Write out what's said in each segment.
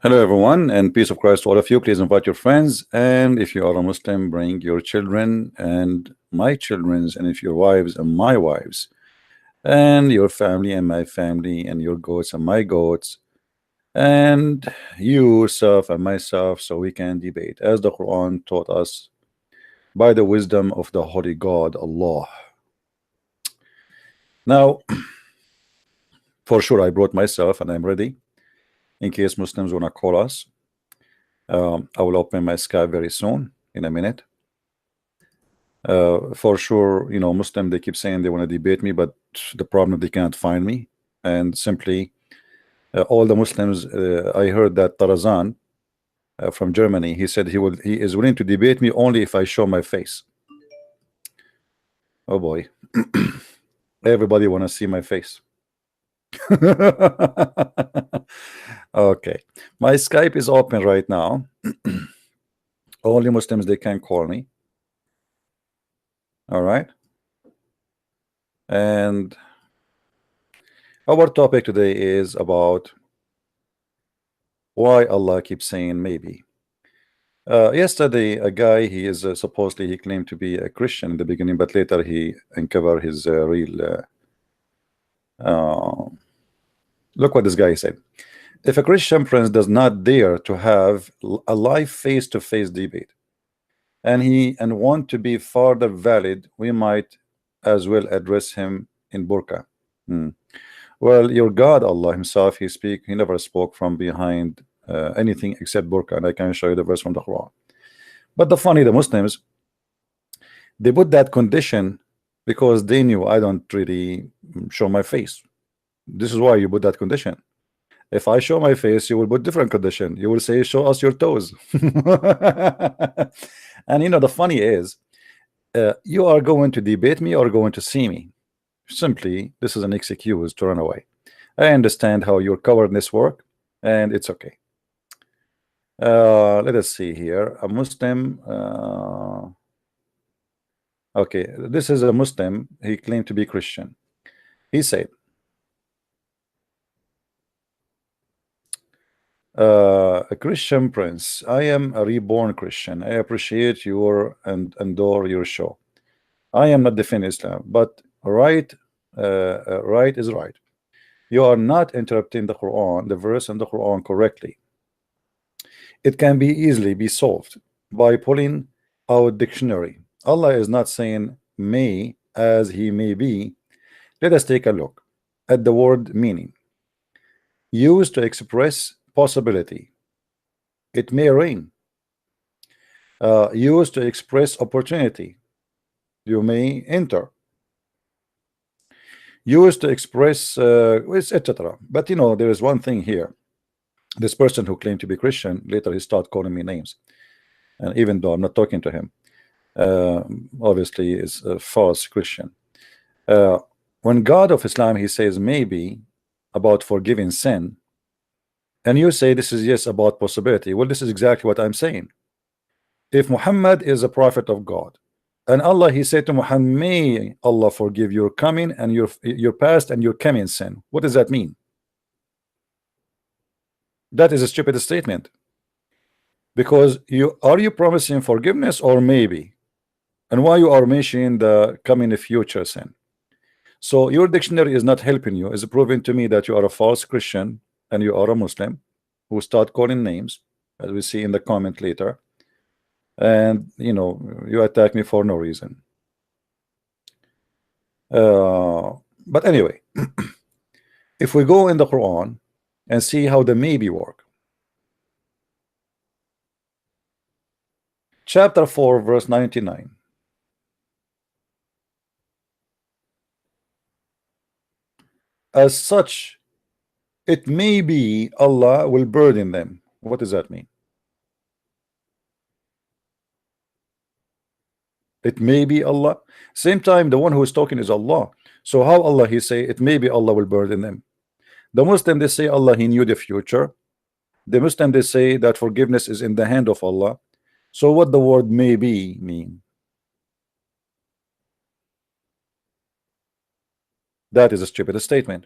Hello, everyone, and peace of Christ to all of you. Please invite your friends, and if you are a Muslim, bring your children and my children's, and if your wives and my wives, and your family and my family, and your goats and my goats, and you, yourself, and myself, so we can debate as the Quran taught us by the wisdom of the Holy God, Allah. Now, for sure, I brought myself, and I'm ready in case Muslims wanna call us. I will open my Skype very soon, in a minute. For sure, Muslim, they keep saying they want to debate me, but the problem, they can't find me. And simply, all the Muslims, I heard that Tarazan from Germany, he said he is willing to debate me only if I show my face. Oh boy, everybody want to see my face. Okay, my Skype is open right now. Only Muslims, they can call me. All right. And our topic today is about why Allah keeps saying maybe. Yesterday, a guy, he is supposedly, he claimed to be a Christian in the beginning, but later he uncovered his real. Look what this guy said. If a Christian prince does not dare to have a live face-to-face debate, and want to be further valid, we might as well address him in burqa. Well, your God, Allah Himself, He never spoke from behind anything except burqa, and I can show you the verse from the Quran. But the Muslims, they put that condition because they knew I don't really show my face. This is why you put that condition. If I show my face, you will put different condition. You will say, show us your toes. And the funny is, you are going to debate me or going to see me. Simply, this is an excuse to run away. I understand how your cowardness work, and it's okay. Let us see here. A Muslim. Okay, this is a Muslim. He claimed to be Christian. He said, a Christian prince, I am a reborn Christian. I appreciate your and adore your show. I am not defending Islam, but right is right. You are not interpreting the Quran, the verse in the Quran correctly. It can be easily be solved by pulling out dictionary. Allah is not saying may as he may be. Let us take a look at the word meaning used to express possibility. It may rain. Used to express opportunity. You may enter. Used to express etc. But there is one thing here. This person who claimed to be Christian, later he started calling me names, and even though I'm not talking to him, obviously is a false Christian. When God of Islam, he says maybe about forgiving sin, and you say this is yes about possibility. Well, this is exactly what I'm saying. If Muhammad is a prophet of God, and Allah, he said to Muhammad, may Allah forgive your coming and your past and your coming sin. What does that mean? That is a stupid statement, because are you promising forgiveness or maybe, and why you are mentioning the coming future sin? So your dictionary is not helping you. Is proving to me that you are a false Christian and you are a Muslim who start calling names, as we see in the comment later, and you attack me for no reason. But anyway, if we go in the Quran and see how the maybe work. Chapter 4, verse 99. As such, it may be Allah will burden them. What does that mean? It may be Allah. Same time, the one who is talking is Allah. So how Allah he say it may be Allah will burden them? The Muslim, they say Allah he knew the future. The Muslim, they say that forgiveness is in the hand of Allah. So what the word may be mean? That is a stupid statement.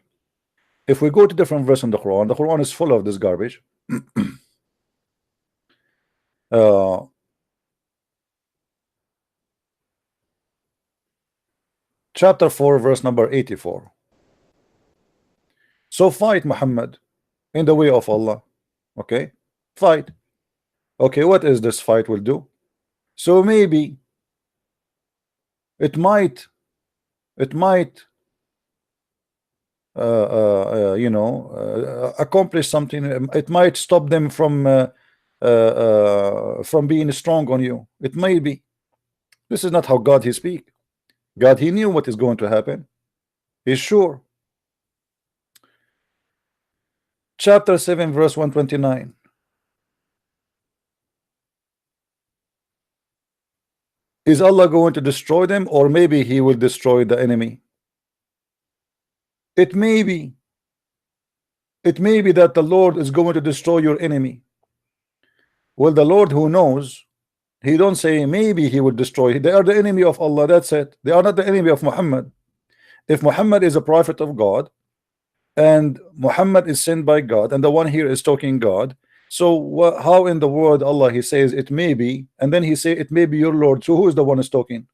If we go to different verse in the Quran is full of this garbage. Uh, chapter 4 verse number 84. So fight Muhammad in the way of Allah. Okay, fight. Okay, what is this fight will do? So maybe it might accomplish something. It might stop them from being strong on you. It may be. This is not how God he speak. God he knew what is going to happen. He's sure. Chapter 7 verse 129. Is Allah going to destroy them, or maybe he will destroy the enemy? It may be. It may be that the Lord is going to destroy your enemy. Well, the Lord who knows, he don't say maybe he will destroy. They are the enemy of Allah, that's it. They are not the enemy of Muhammad. If Muhammad is a prophet of God, and Muhammad is sent by God, and the one here is talking God, so how in the word Allah he says it may be, and then he say it may be your Lord? So who is the one is talking?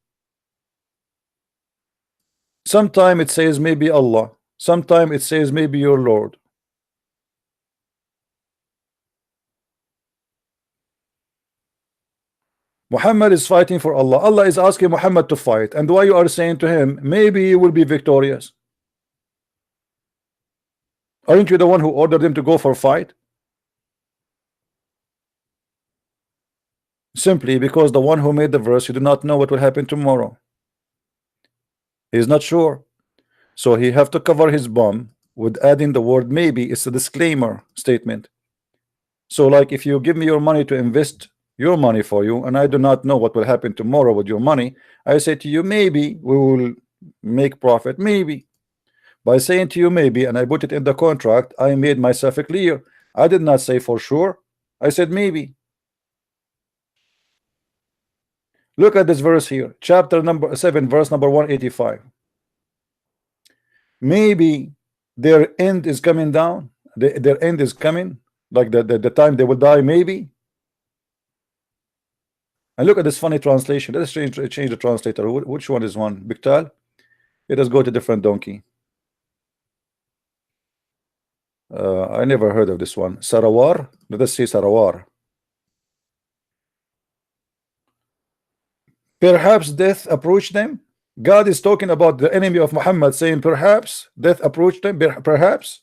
Sometime it says maybe Allah, sometime it says maybe your Lord. Muhammad is fighting for Allah. Allah is asking Muhammad to fight, and why you are saying to him maybe he will be victorious? Aren't you the one who ordered him to go for fight? Simply because the one who made the verse, you do not know what will happen tomorrow. He is not sure, so he have to cover his bomb with adding the word maybe. It's a disclaimer statement. So like if you give me your money to invest your money for you, and I do not know what will happen tomorrow with your money, I say to you maybe we will make profit, maybe. By saying to you maybe, and I put it in the contract, I made myself clear. I did not say for sure, I said maybe. Look at this verse here, chapter number 7 verse number 185. Maybe their end is coming down, their end is coming, like the time they will die, maybe. And look at this funny translation. Let's change the translator. Which one is one? Biktal? Let us go to different donkey. I never heard of this one. Sarawar. Let us see Sarawar. Perhaps death approached them. God is talking about the enemy of Muhammad, saying perhaps death approached them. Perhaps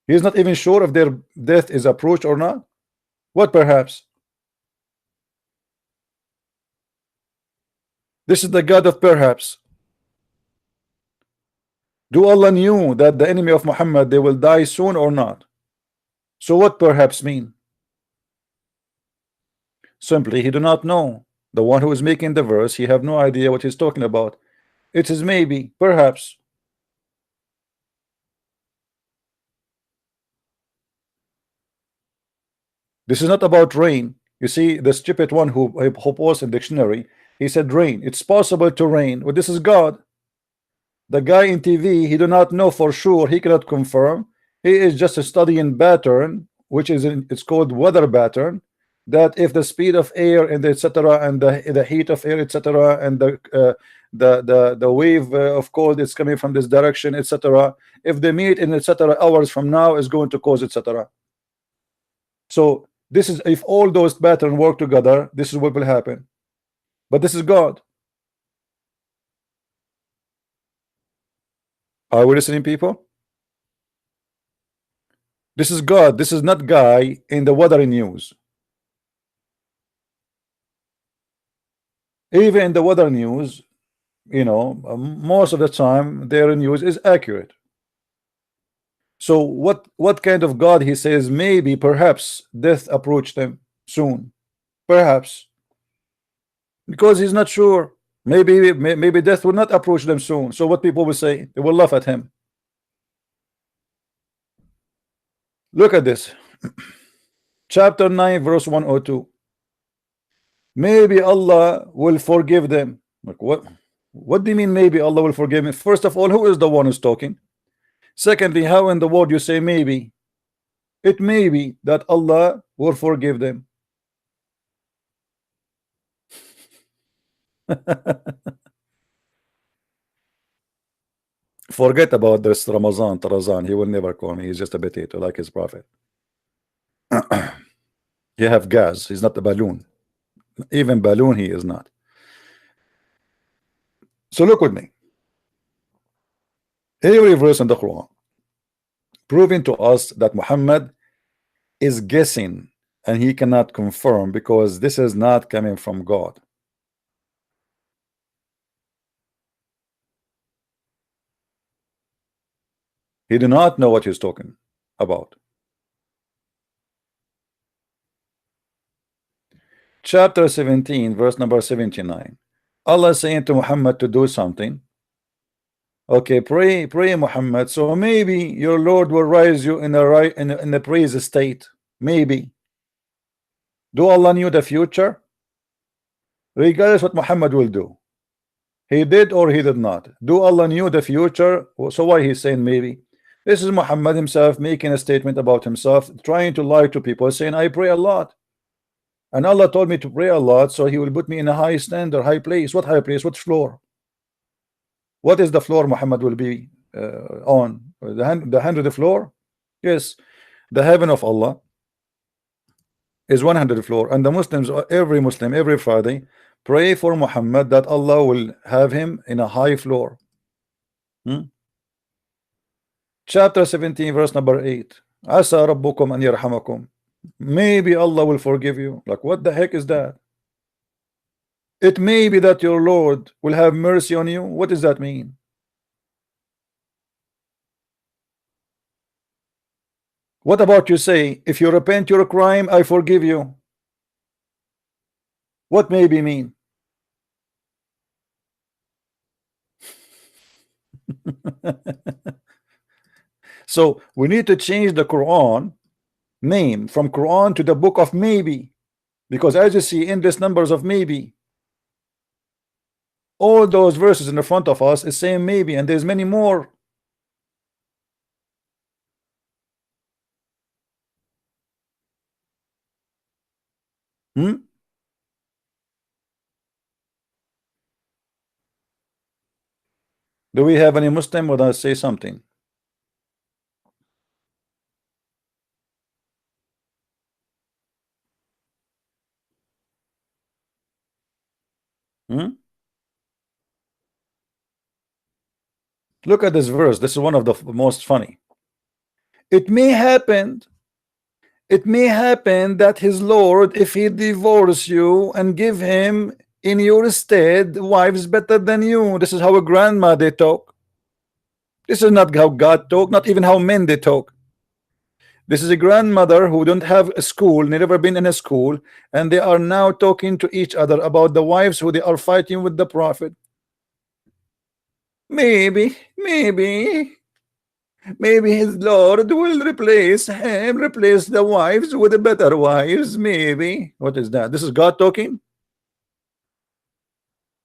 he is not even sure if their death is approached or not. What perhaps? This is the God of perhaps. Do Allah knew that the enemy of Muhammad they will die soon or not? So what perhaps mean? Simply he do not know. The one who is making the verse, he have no idea what he's talking about. It is maybe, perhaps. This is not about rain. You see, the stupid one who posted in dictionary, he said rain. It's possible to rain. Well, this is God. The guy in TV, he do not know for sure. He cannot confirm. He is just studying pattern, which is it's called weather pattern. That if the speed of air and etc. and the heat of air etc. and the wave of cold is coming from this direction etc. If they meet in etc. hours from now is going to cause etc. So this is if all those patterns work together, this is what will happen. But this is God. Are we listening, people? This is God. This is not guy in the weather news. Even in the weather news, you know, most of the time their news is accurate. So what kind of God he says maybe perhaps death approached them soon, perhaps, because he's not sure. Maybe death will not approach them soon. So what people will say, they will laugh at him. Look at this. Chapter 9 verse 102. Maybe Allah will forgive them. Like what do you mean maybe Allah will forgive me? First of all, who is the one who's talking? Secondly, how in the world you say maybe? It may be that Allah will forgive them. Forget about this Ramazan, Tarazan. He will never call me. He's just a potato like his prophet. He have gas. He's not a balloon. Even balloon he is not. So look with me. Every verse in the Quran proving to us that Muhammad is guessing and he cannot confirm because this is not coming from God. He do not know what he's talking about. Chapter 17, verse number 79. Allah is saying to Muhammad to do something. Okay, pray, Muhammad. So maybe your Lord will raise you in the praise state. Maybe. Do Allah knew the future? Regardless what Muhammad will do. He did or he did not. Do Allah knew the future? So why he's saying maybe? This is Muhammad himself making a statement about himself, trying to lie to people, saying I pray a lot. And Allah told me to pray a lot, so he will put me in a high standard, high place. What high place? What floor? What is the floor Muhammad will be on? The 100th floor? Yes, the heaven of Allah is 100th floor, and the Muslims, every Muslim, every Friday, pray for Muhammad that Allah will have him in a high floor. Chapter 17, verse number 8. Asa rabbukum an yarhamakum. Maybe Allah will forgive you. Like, what the heck is that? It may be that your Lord will have mercy on you. What does that mean? What about you say, if you repent your crime, I forgive you? What maybe mean? So we need to change the Quran name from Quran to the book of maybe, because as you see in this numbers of maybe, all those verses in the front of us is saying maybe, and there's many more. Do we have any Muslim would I say something? Look at this verse. This is one of the most funny. It may happen that his Lord, if he divorce you and give him in your stead wives better than you. This is how a grandma they talk. This is not how God talk, not even how men they talk. This is a grandmother who don't have a school, never been in a school, and they are now talking to each other about the wives who they are fighting with the prophet. Maybe his Lord will replace the wives with the better wives. Maybe. What is that? This is God talking.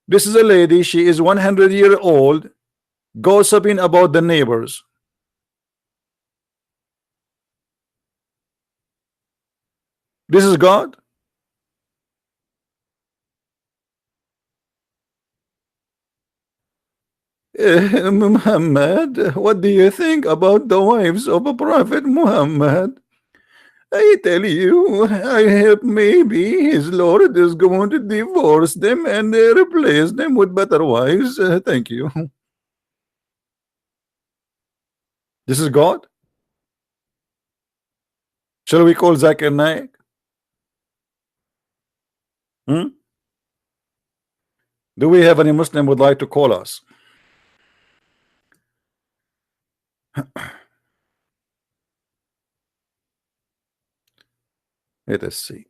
This is a lady, she is 100-year old, gossiping about the neighbors. This is God. Muhammad, what do you think about the wives of a Prophet Muhammad? I tell you, I hope maybe his Lord is going to divorce them and replace them with better wives. Thank you. This is God. Shall we call Zakir Naik? Do we have any Muslim would like to call us? Let us see.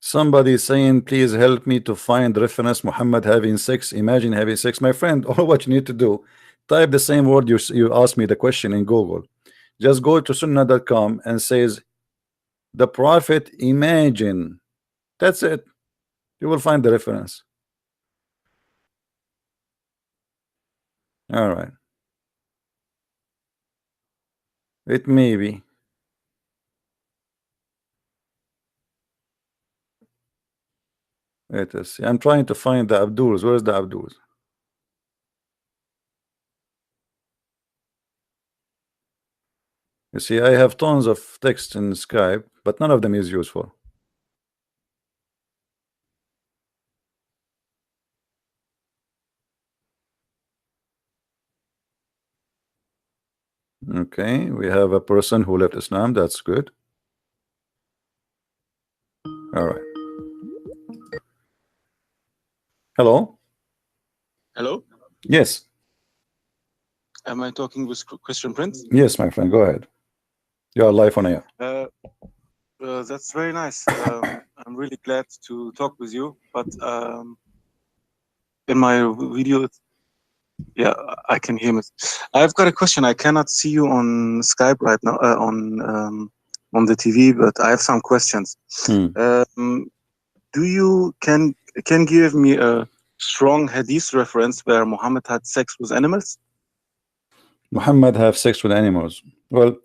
Somebody saying, please help me to find reference Muhammad having sex. Imagine having sex. My friend, all what you need to do, type the same word you asked me the question in Google. Just go to sunnah.com and says the Prophet imagine. That's it. You will find the reference. All right. It may be. It is. I'm trying to find the Abduls. Where's the Abduls? You see, I have tons of text in Skype, but none of them is useful. Okay, we have a person who left Islam. That's good. All right. Hello. Hello? Yes. Am I talking with Christian Prince? Yes, my friend. Go ahead. You are live on air. That's very nice. I'm really glad to talk with you, but in my video, yeah, I can hear it. I've got a question. I cannot see you on Skype right now, on the TV, but I have some questions. Do you can give me a strong hadith reference where Muhammad had sex with animals? Muhammad have sex with animals. Well,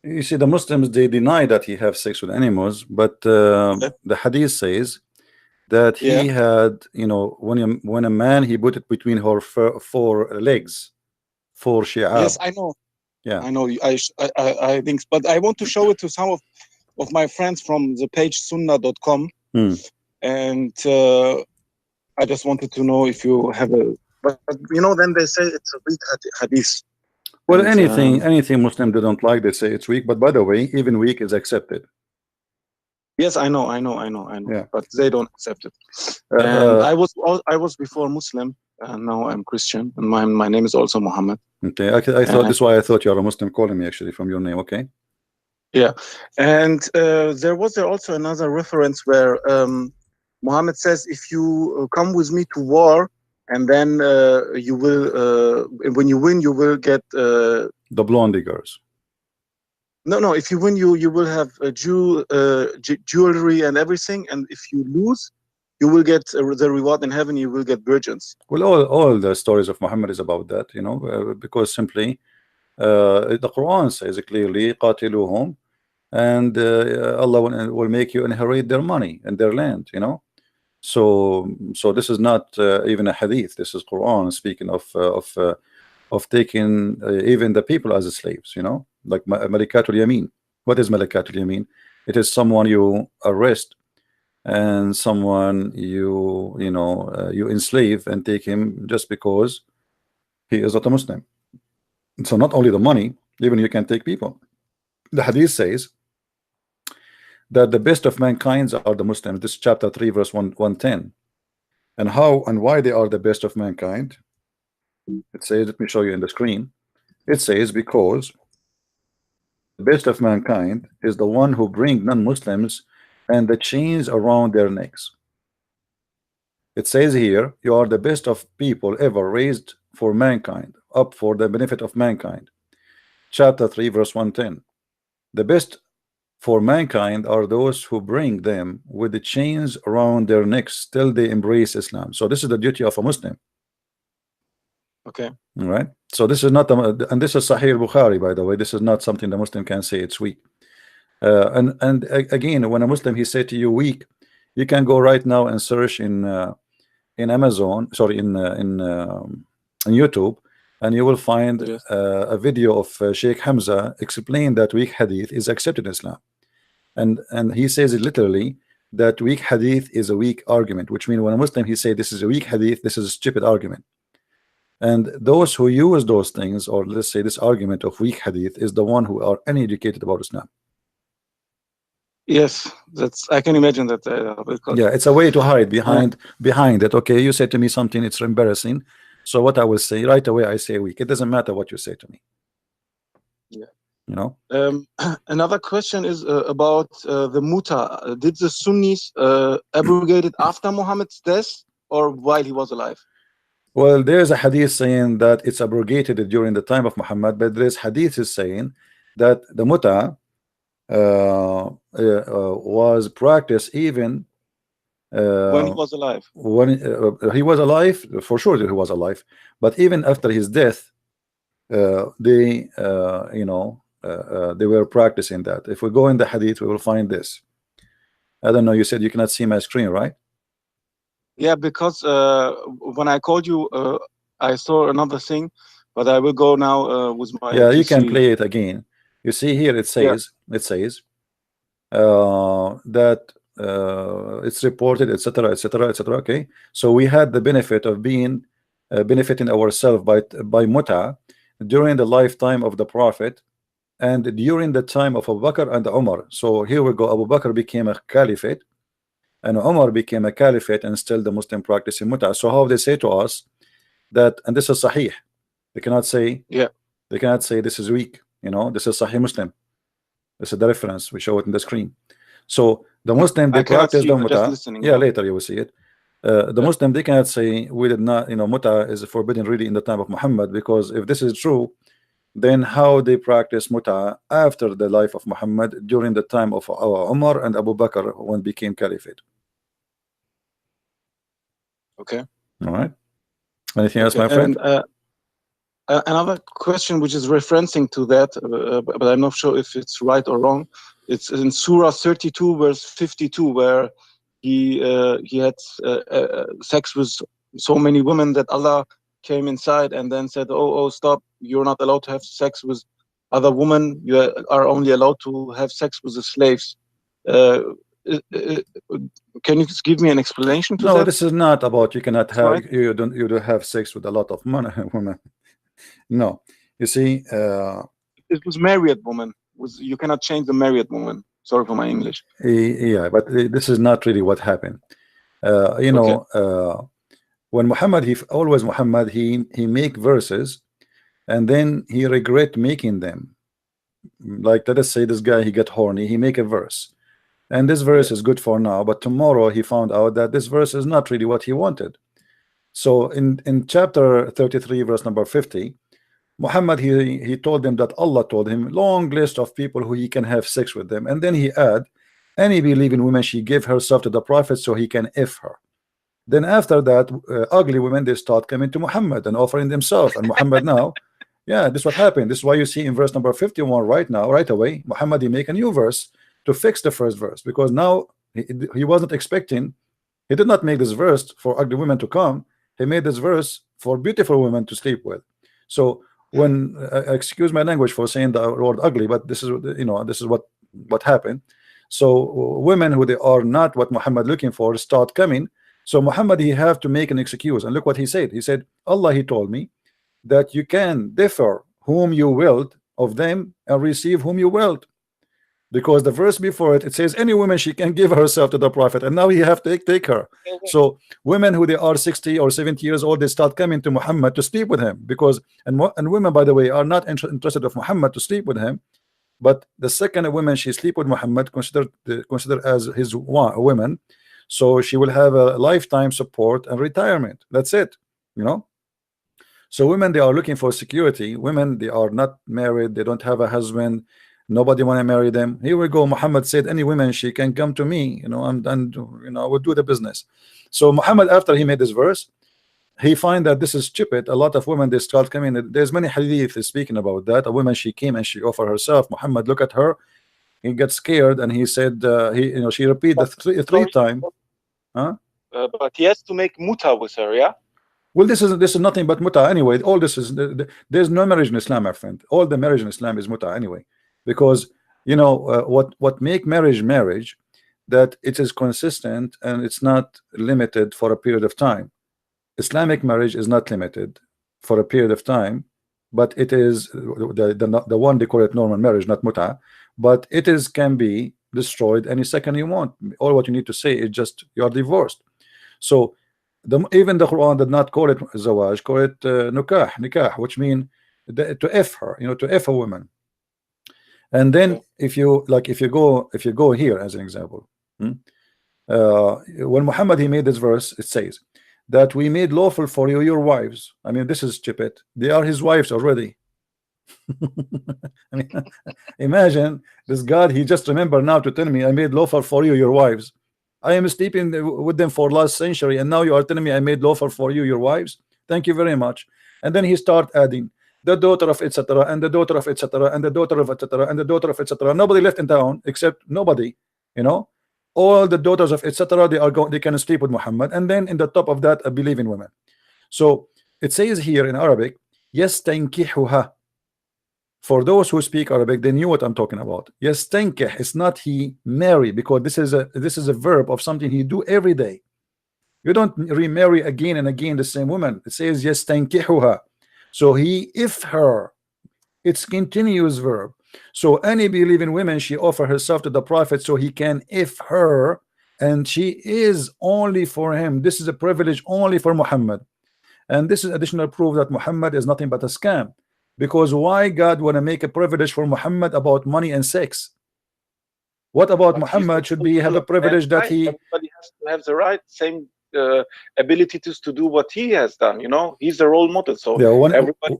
you see, the Muslims, they deny that he have sex with animals, but the hadith says that he had, you know, when a man, he put it between her four legs, four shi'ab. Yes, I know. Yeah, I know. I think, but I want to show it to some of my friends from the page sunnah.com, and I just wanted to know if you have a. But you know, then they say it's a weak hadith. Well, and, anything Muslim they don't like, they say it's weak. But by the way, even weak is accepted. Yes, I know. Yeah. But they don't accept it. And I was before Muslim, and now I'm Christian, and my name is also Muhammad. Okay, I thought that's why I thought you are a Muslim calling me actually from your name. Okay. Yeah, and there was also another reference where Muhammad says, if you come with me to war, and then you will, when you win, you will get the blondie girls. No, if you win, you will have jewelry and everything, and if you lose, you will get the reward in heaven. You will get virgins. Well, all the stories of Muhammad is about that, you know, because simply the Quran says clearly, "Qatiluhum," and Allah will make you inherit their money and their land, you know. So this is not even a hadith. This is Quran speaking of taking even the people as slaves, you know, like Malikatul Yamin. What is Malikatul Yamin? It is someone you arrest and someone you enslave and take him just because he is not a Muslim. So not only the money, even you can take people. The hadith says that the best of mankind are the Muslims. This is chapter 3 verse 110. And how and why they are the best of mankind? It says, let me show you in the screen. It says because the best of mankind is the one who bring non-Muslims and the chains around their necks. It says here, you are the best of people ever raised for mankind, up for the benefit of mankind. Chapter 3 verse 110. The best for mankind are those who bring them with the chains around their necks till they embrace Islam. So this is the duty of a Muslim. Okay. All right. So this is not and this is Sahih Bukhari, by the way. This is not something the Muslim can say it's weak. And again, when a Muslim he say to you weak, you can go right now and search in Amazon, sorry, in YouTube, and you will find a video of Sheikh Hamza explain that weak hadith is accepted in Islam, and he says it literally that weak hadith is a weak argument, which means when a Muslim he say this is a weak hadith, this is a stupid argument. And those who use those things, or let's say this argument of weak hadith, is the one who are uneducated about Islam. Yes, I can imagine that. Yeah, it's a way to hide behind it. Okay, you say to me something, it's embarrassing. So what I will say right away, I say weak. It doesn't matter what you say to me. Yeah. You know. Another question is about the muta. Did the Sunnis abrogate it after Muhammad's death or while he was alive? Well, there's a hadith saying that it's abrogated during the time of Muhammad, but there's hadith is saying that the muta was practiced even when he was alive. When he was alive, for sure that he was alive, but even after his death, they they were practicing that. If we go in the hadith, we will find this. I don't know, you said you cannot see my screen, right? Yeah, because when I called you, I saw another thing, but I will go now with my yeah, PC. you can play it again. You see here it says that it's reported, etc., etc., etc. Okay, so we had the benefit of being benefiting ourselves by muta during the lifetime of the Prophet and during the time of Abu Bakr and Umar. So here we go. Abu Bakr became a caliphate and Umar became a caliphate, and still the Muslim practicing muta. So how they say to us that, and this is sahih, they cannot say, they cannot say this is weak, this is Sahih Muslim. This is the reference, we show it in the screen. So the Muslim, they practice the muta. Later you will see it. The Muslim, they cannot say we did not, muta is forbidden really in the time of Muhammad, because if this is true, then how they practice muta after the life of Muhammad during the time of Umar and Abu Bakr when became caliphate. Okay. All right. Anything else, my friend? And, another question which is referencing to that, but I'm not sure if it's right or wrong. It's in Surah 32, verse 52, where he had sex with so many women that Allah came inside and then said, oh, stop, you're not allowed to have sex with other women, you are only allowed to have sex with the slaves. Can you just give me an explanation to that? No, this is not about you cannot have, right? You don't have sex with a lot of women. No, you see, it was married woman. You cannot change the married woman. Sorry for my English. Yeah, but this is not really what happened. When Muhammad, he make verses, and then he regret making them. Like, let us say this guy, he get horny, he make a verse, and this verse is good for now, but tomorrow he found out that this verse is not really what he wanted. So in chapter 33, verse number 50, Muhammad, he told them that Allah told him long list of people who he can have sex with them, and then he add, any believing woman, she give herself to the Prophet so he can F her. Then after that, ugly women, they start coming to Muhammad and offering themselves, and Muhammad now, yeah, this is what happened. This is why you see in verse number 51 right now, right away, Muhammad, he make a new verse to fix the first verse, because now he wasn't expecting, he did not make this verse for ugly women to come, he made this verse for beautiful women to sleep with. So when excuse my language for saying the word ugly, but this is this is what happened. So women who they are not what Muhammad looking for start coming. So Muhammad, he have to make an excuse, and look what he said. He said, Allah, he told me that you can differ whom you willed of them and receive whom you willed, because the verse before it says any woman, she can give herself to the Prophet, and now he have to take her. So women who they are 60 or 70 years old, they start coming to Muhammad to sleep with him, because and women, by the way, are not interested of Muhammad to sleep with him, but the second a woman she sleep with Muhammad, considered as his woman, so she will have a lifetime support and retirement. That's it, So women, they are looking for security. Women, they are not married, they don't have a husband, nobody want to marry them. Here we go. Muhammad said any woman, she can come to me, and I will do the business. So Muhammad, after he made this verse, he find that this is stupid. A lot of women, they start coming. There's many hadith speaking about that. A woman, she came and she offered herself. Muhammad look at her, he gets scared, and he said she repeated the three times. But he has to make muta with her, yeah. Well, this is nothing but muta anyway. All this is there's no marriage in Islam, my friend. All the marriage in Islam is muta anyway, because what make marriage, that it is consistent and it's not limited for a period of time. Islamic marriage is not limited for a period of time, but it is the one they call it normal marriage, not muta, but it is can be destroyed any second you want. All what you need to say is just you are divorced. So even the Quran did not call it zawaj, call it nikah, which mean to F her, to F a woman. And then if you go here as an example, when Muhammad, he made this verse, it says that we made lawful for you your wives. I mean, this is stupid. They are his wives already. I mean, imagine this God, he just remembered now to tell me I made loafer for you, your wives. I am sleeping with them for last century, and now you are telling me I made loafer for you, your wives. Thank you very much. And then he start adding the daughter of etc. and the daughter of etc. and the daughter of etc. and the daughter of etc. Nobody left in town except nobody, you know. All the daughters of etc. they are going, they can sleep with Muhammad, and then in the top of that, a believing women. So it says here in Arabic, yastankihuha. For those who speak Arabic, they knew what I'm talking about. Yastankih is not he marry, because this is a verb of something he do every day. You don't remarry again and again the same woman. It says yastankihuha. So he if her. It's continuous verb. So any believing women, she offer herself to the Prophet so he can if her, and she is only for him. This is a privilege only for Muhammad. And this is additional proof that Muhammad is nothing but a scam. Because why God want to make a privilege for Muhammad about money and sex? What about Muhammad should be have a privilege that he... Everybody has to have the right, same ability to do what he has done, you know. He's the role model. So yeah,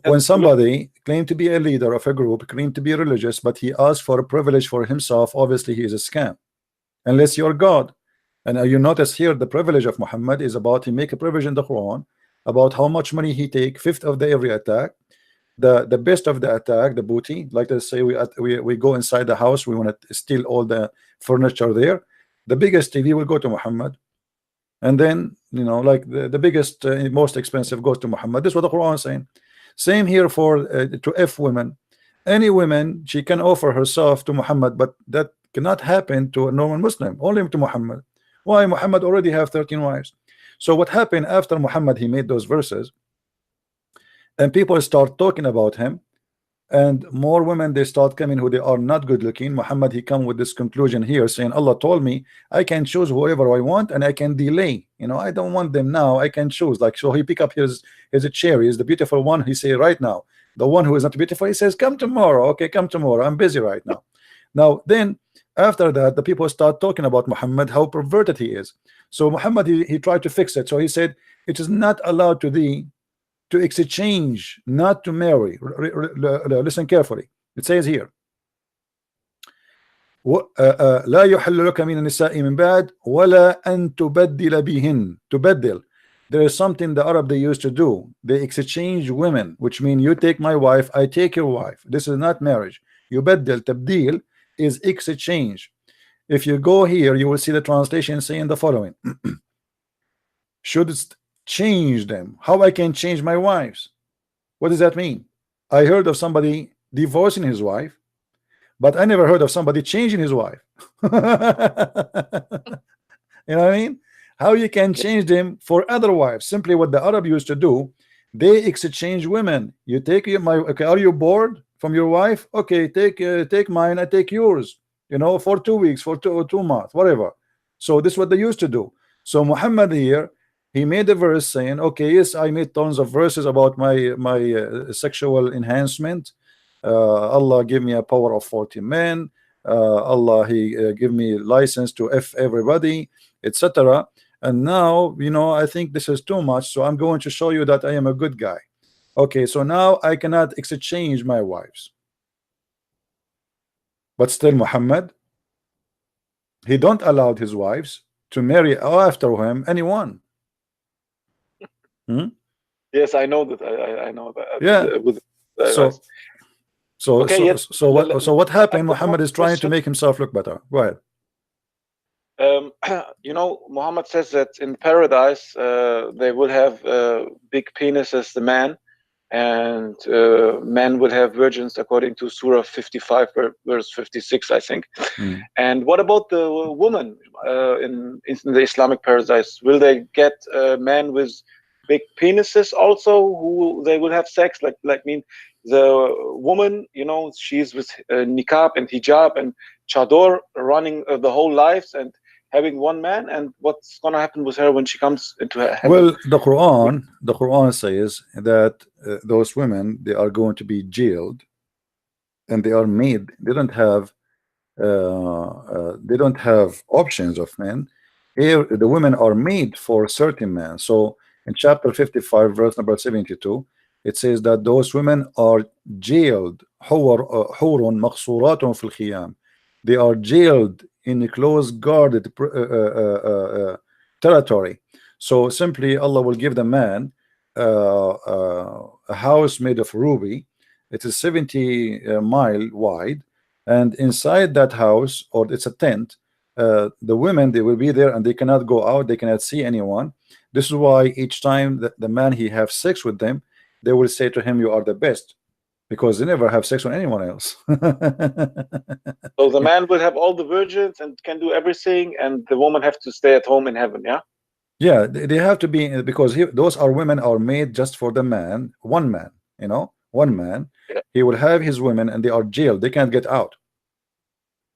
when somebody claimed to be a leader of a group, claimed to be religious, but he asked for a privilege for himself, obviously he is a scam. Unless you're God. And you notice here the privilege of Muhammad is about, he make a privilege in the Quran about how much money he take, fifth of the every attack, the best of the attack, the booty, like they say, we go inside the house, we want to steal all the furniture there, the biggest TV will go to Muhammad. And then, you know, like the biggest most expensive goes to Muhammad. This is what the Quran is saying. Same here for to F women. Any woman, she can offer herself to Muhammad, but that cannot happen to a normal Muslim, only to Muhammad. Why? Muhammad already have 13 wives. So what happened after Muhammad, he made those verses, and people start talking about him, and more women, they start coming who they are not good looking. Muhammad, he come with this conclusion here saying, Allah told me I can choose whoever I want and I can delay, you know, I don't want them now, I can choose. Like, so he pick up his cherry, is the beautiful one, he say right now. The one who is not beautiful, he says come tomorrow. Okay, come tomorrow, I'm busy right now. Now then after that, the people start talking about Muhammad, how perverted he is. So Muhammad, he tried to fix it. So he said it is not allowed to thee to exchange, not to marry. Listen carefully. It says here, لا يحل لك من النساء من بعد ولا أن تبدل بهن. تبدل. There is something the Arab they used to do. They exchange women, which means you take my wife, I take your wife. This is not marriage. يبدل, تبديل is exchange. If you go here, you will see the translation saying the following. Should change them. How I can change my wives? What does that mean? I heard of somebody divorcing his wife, but I never heard of somebody changing his wife. You know what I mean? How you can change them for other wives? Simply what the Arab used to do, they exchange women. You take my, okay, are you bored from your wife? Okay, take mine, I take yours, you know, for 2 weeks, for two months, whatever. So this is what they used to do. So Muhammad here, he made a verse saying, okay, yes, I made tons of verses about my sexual enhancement. Allah give me a power of 40 men. Allah, he give me license to F everybody, etc. And now, you know, I think this is too much, so I'm going to show you that I am a good guy. Okay, so now I cannot exchange my wives. But still Muhammad, he don't allow his wives to marry after him anyone. Yes, I know that. I know that. Yeah. So what happened? Muhammad is trying to make himself look better. Go ahead. You know, Muhammad says that in paradise they will have big penises, the man, and men will have virgins, according to Surah 55, verse 56, I think. And what about the woman in the Islamic paradise? Will they get men with big penises also, who they will have sex? Like mean the woman, you know, she's with niqab and hijab and chador, running the whole lives and having one man, and what's going to happen with her when she comes into heaven? Well, the Quran says that those women, they are going to be jailed, and they are made, they don't have options of men. Here the women are made for certain men. So in chapter 55 verse number 72, it says that those women are jailed. حور مقصورات في الخيام. They are jailed in a close guarded territory. So simply Allah will give the man a house made of ruby. It is 70 mile wide, and inside that house, or it's a tent, the women, they will be there and they cannot go out, they cannot see anyone. This is why each time the man he have sex with them, they will say to him, you are the best, because they never have sex with anyone else. So the man will have all the virgins and can do everything, and the woman have to stay at home in heaven. Yeah. Yeah, they have to be, because those are women are made just for the man, one man, you know, one man. Yeah. He will have his women and they are jailed, they can't get out.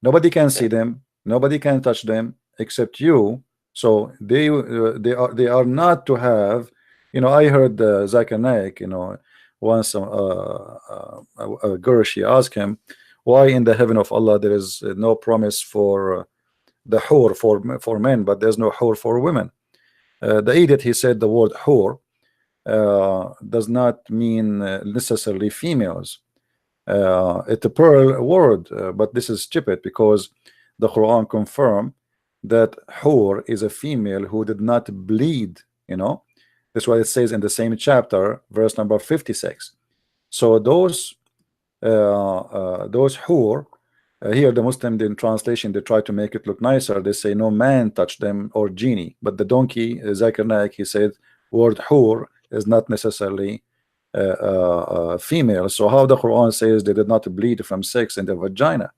Nobody can see them, nobody can touch them except you. So they are not to have, you know. I heard Zakir Naik, you know, once a girl, she asked him, why in the heaven of Allah there is no promise for the hur for men, but there's no hur for women? The idiot, he said the word hur does not mean necessarily females. It's a plural word, but this is stupid, because the Quran confirmed that hur is a female who did not bleed, you know. That's what it says in the same chapter, verse number 56. So those hur, here the Muslim in translation, they try to make it look nicer. They say no man touched them or genie, but the donkey, Zakir Naik, he said word hur is not necessarily female. So how the Quran says they did not bleed from sex in the vagina?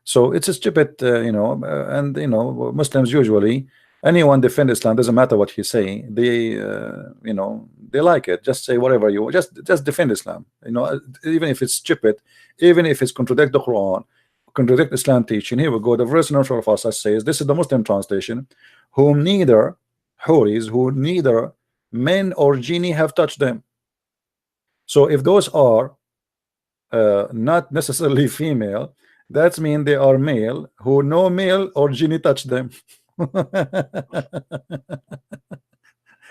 So it's a stupid, you know, and you know, Muslims usually, anyone defend Islam, doesn't matter what he say, they you know, they like it. Just say whatever you just defend Islam, you know, even if it's stupid, even if it's contradict the Quran, contradict Islam teaching. Here we go, the verse in Surah Al-Fasl says, this is the Muslim translation, whom neither huris, who neither men or genie have touched them. So if those are not necessarily female, that means they are male who no male or genie touched them.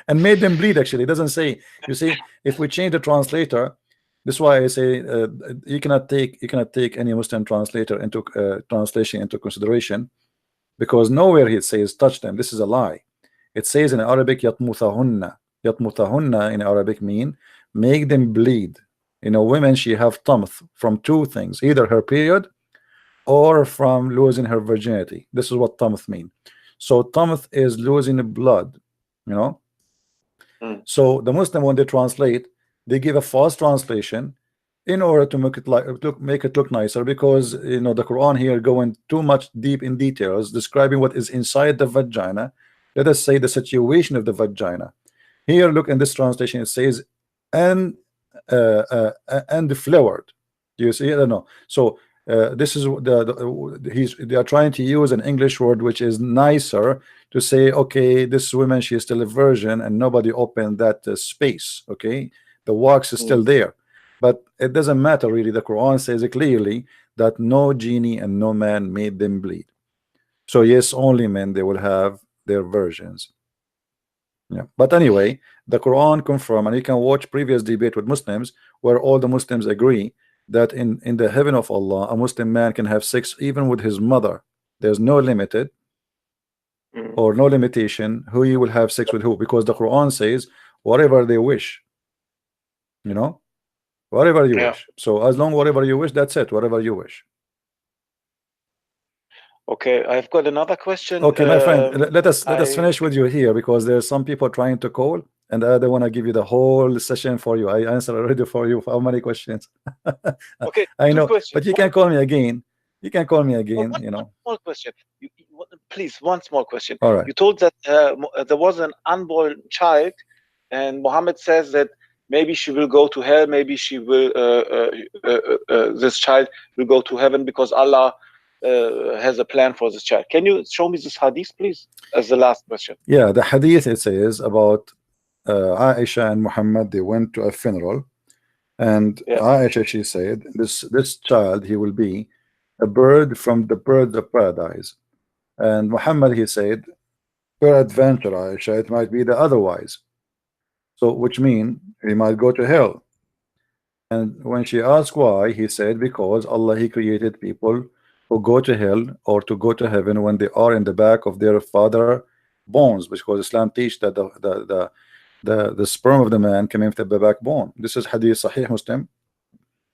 And made them bleed. Actually, it doesn't say. You see, if we change the translator, this is why I say you cannot take any Muslim translator into translation into consideration, because nowhere it says touch them. This is a lie. It says in Arabic yatmuthahunna. Yatmuthahunna in Arabic mean make them bleed. You know, women, she have tamth from two things, either her period or from losing her virginity. This is what tamth mean. So tamth is losing blood, you know. So the Muslim, when they translate, they give a false translation in order to make it look nicer, because you know the Quran here going too much deep in details describing what is inside the vagina. Let us say the situation of the vagina. Here, look in this translation, it says and flowered. Do you see? I don't know. So this is they are trying to use an English word which is nicer to say, okay, this woman, she is still a virgin and nobody opened that space. Okay, the wax is still there, but it doesn't matter really. The Quran says it clearly that no genie and no man made them bleed. So yes, only men, they will have their virgins. Yeah, but anyway, the Quran confirm, and you can watch previous debate with Muslims where all the Muslims agree that in the heaven of Allah, a Muslim man can have sex even with his mother. There's no limited or no limitation who he will have sex with who, because the Quran says whatever they wish, you know, whatever you wish. So as long whatever you wish, that's it, whatever you wish. Okay, I've got another question. Okay, my friend, let us finish with you here, because there's some people trying to call and I don't want to give you the whole session for you. I answered already for you for how many questions. Okay, I know, but you can call me again. You can call me again. You know. One small question. Please, one small question. All right. You told that there was an unborn child, and Muhammad says that maybe she will go to hell. Maybe she will. This child will go to heaven because Allah has a plan for this child. Can you show me this hadith, please, as the last question? Yeah, the hadith, it says about Aisha and Muhammad. They went to a funeral, and Aisha, she said, this child, he will be a bird from the birds of paradise. And Muhammad, he said, peradventure, Aisha, it might be the otherwise. So which means he might go to hell. And when she asked why, he said because Allah, he created people who go to hell or to go to heaven when they are in the back of their father bones, because Islam teach that the sperm of the man came into the backbone. This is Hadith Sahih Muslim,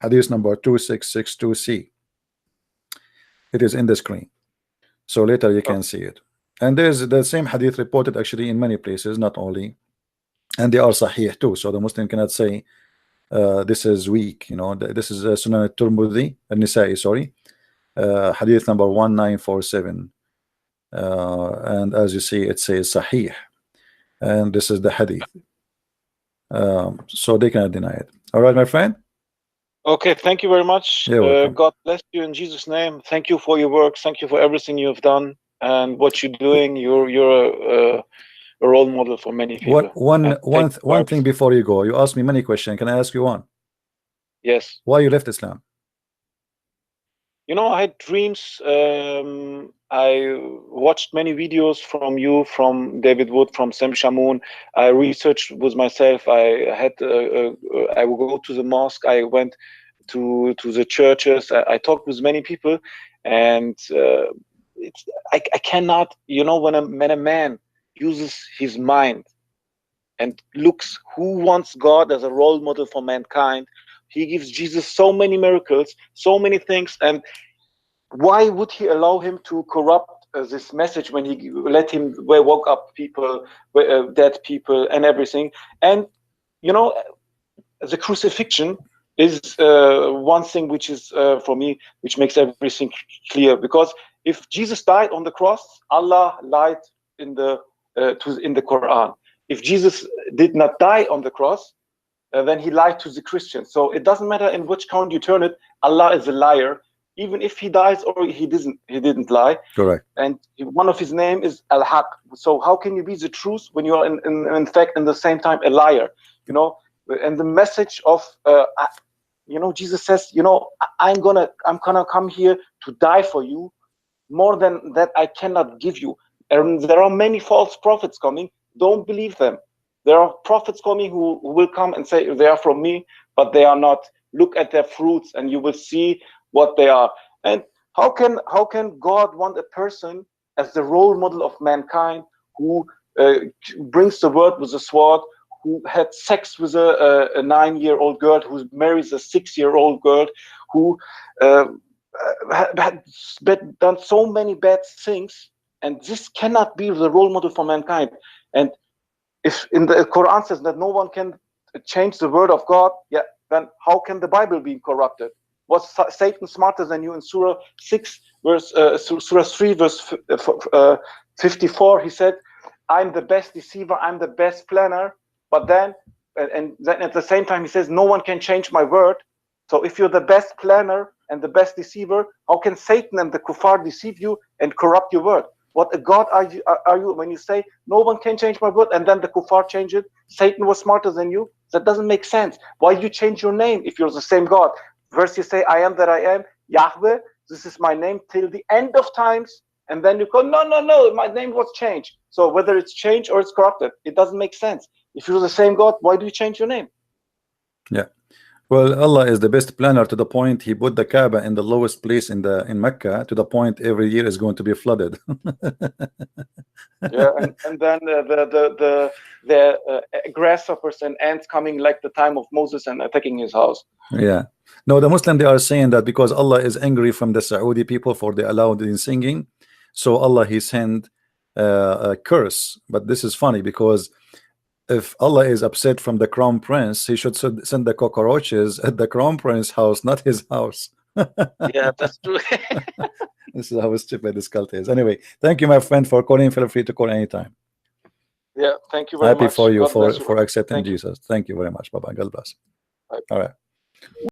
Hadith number 2662C. It is in the screen, so later you can see it. And there's the same hadith reported actually in many places, not only, and they are Sahih too. So the Muslim cannot say this is weak. You know, this is Sunan al-Tirmidhi, al-Nisa'i, sorry, hadith number 1947, and as you see, it says Sahih, and this is the hadith. So they cannot deny it. All right, my friend. Okay, thank you very much. God bless you in Jesus' name. Thank you for your work. Thank you for everything you have done and what you're doing. You're a role model for many people. One thing before you go, you asked me many questions. Can I ask you one? Yes. Why you left Islam? You know, I had dreams. I watched many videos from you, from David Wood, from Sam Shamoun. I researched with myself. I had I would go to the mosque. I went to the churches. I talked with many people, and I cannot. You know, when a man uses his mind and looks who wants God as a role model for mankind, he gives Jesus so many miracles, so many things, and why would he allow him to corrupt this message when he let him woke up people, dead people, and everything? And you know, the crucifixion is one thing which is for me, which makes everything clear. Because if Jesus died on the cross, Allah lied in the Quran. If Jesus did not die on the cross, then he lied to the Christians. So it doesn't matter in which count you turn it, Allah is a liar, even if he dies or he didn't lie. Correct. And one of his name is Al-Haq. So how can you be the truth when you are in fact in the same time a liar? You know, and the message of you know, Jesus says, you know, I'm gonna come here to die for you. More than that, I cannot give you. And there are many false prophets coming. Don't believe them. There are prophets coming who will come and say they are from me, but they are not. Look at their fruits and you will see what they are. And how can God want a person as the role model of mankind who brings the word with a sword, who had sex with a 9-year-old girl, who marries a 6-year-old girl, who had done so many bad things, and this cannot be the role model for mankind. And if in the Quran says that no one can change the word of God, yeah, then how can the Bible be corrupted? Was Satan smarter than you? In Surah 6, Surah 3, verse 54, he said, "I'm the best deceiver, I'm the best planner." But then, and then at the same time, he says, "No one can change my word." So if you're the best planner and the best deceiver, how can Satan and the kuffar deceive you and corrupt your word? What a God are you when you say no one can change my word and then the kuffar change it? Satan was smarter than you. That doesn't make sense. Why do you change your name if you're the same God? First you say, "I am that I am, Yahweh. This is my name till the end of times." And then you go, no, my name was changed. So whether it's changed or it's corrupted, it doesn't make sense. If you're the same God, why do you change your name? Yeah. Well, Allah is the best planner to the point he put the Kaaba in the lowest place in Mecca, to the point every year is going to be flooded. Yeah, and then the grasshoppers and ants coming like the time of Moses and attacking his house. Yeah. No, the Muslim, they are saying that because Allah is angry from the Saudi people for they allowed in singing, so Allah he sent a curse. But this is funny because if Allah is upset from the crown prince, he should send the cockroaches at the crown prince house, not his house. Yeah, that's true. This is how stupid this cult is. Anyway, thank you, my friend, for calling. Feel free to call anytime. Yeah, thank you very much. Happy for you God bless you. for accepting Thank you. Jesus. Thank you very much. Bye bye. God bless. Bye. All right.